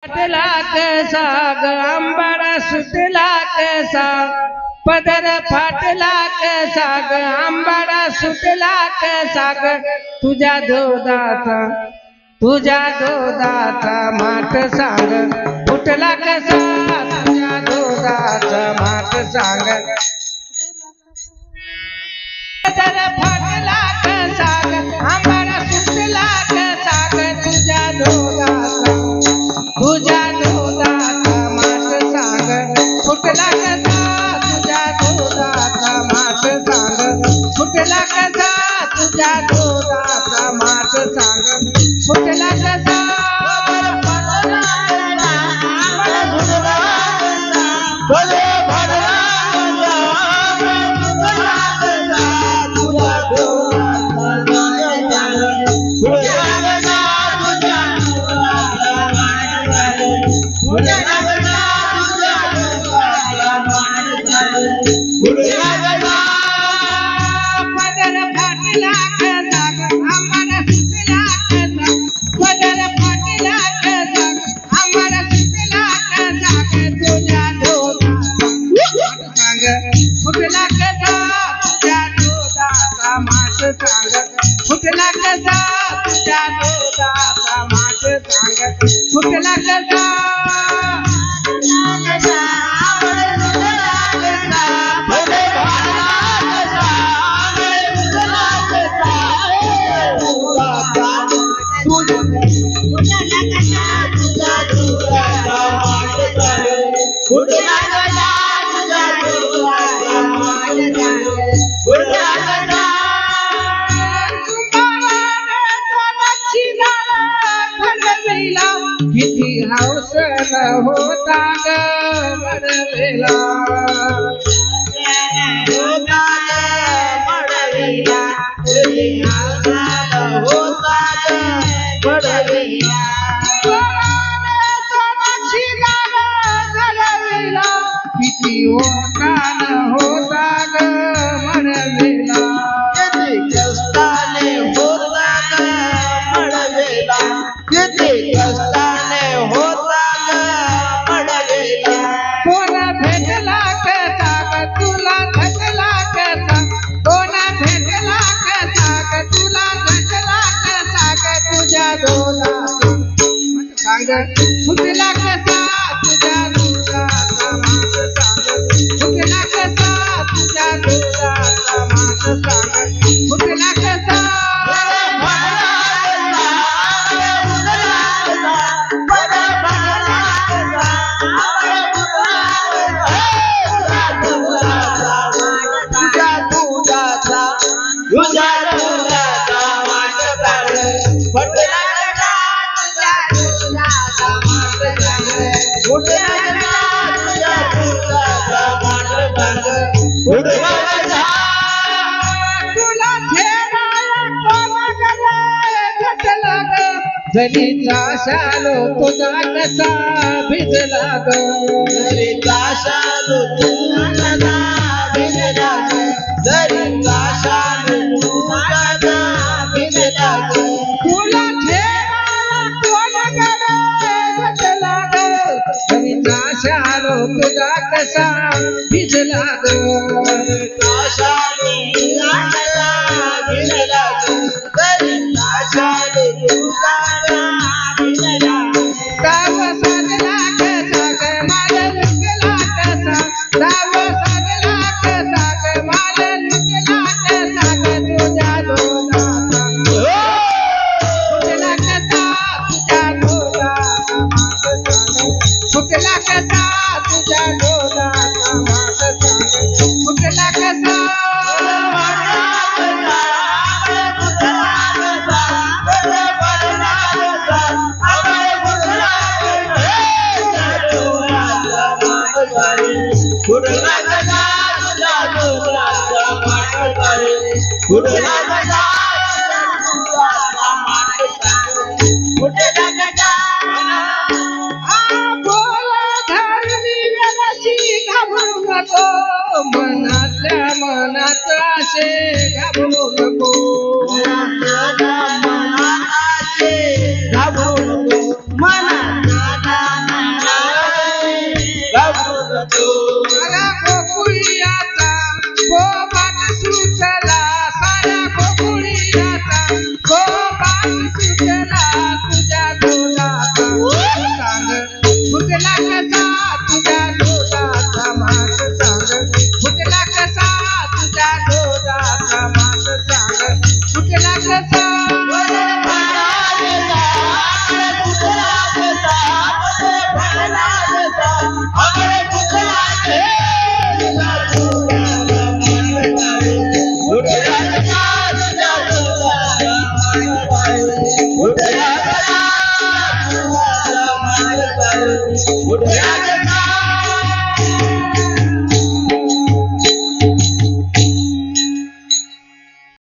फाटला कसा ग आंबाडा सुटला कसा पदर फाटला कसा ग आंबाडा सुटला कसा ग तुझ्या दोदाचा माठ सांग फुटला कसा तुझ्या दोदाचा माठ सांग पदर फाटला कसा ग आंबाडा सुटला कसा ग तुझ्या दोदाचा माठ सांग फुटला कसा तुझ्या दोदाचा माठ सांग फुटला कसा तुझ्या दोदाचा माठ सांग फुटला कसा फुटला कसा तुझ्या दोदाचा माठ सांग फुटला कसा तुझ्या दोदाचा माठ सांग फुटला कसा किती हौसन होता ग मडवेला होता मडवेला किती हौसन होता ग मडवेला किती होता होता ग मडवेला किती कष्टाने होता ग मडवेला किती कष्टाने होता ग मडवेला कोण भेटला कसा ग तुला घटला कसा कोण भेटला कसा ग तुला घटला कसा ग तुझ्या दोदाचा सांग फुटला कसा तुझ्या दोदाचा माठ सांग फुटला कसा तुझ्या दोदाचा माठ सांग फुटला कसा जरीचा शालो तुझा कसा भिजला ग जरीचा शालो तुझा कसा भिजला ग जरीचा शालो तुझा कसा भिजला ग तुला ठेवायला कोण गरे घटला ग जरीचा शालो तुझा कसा भिजला ग जरीचा शालो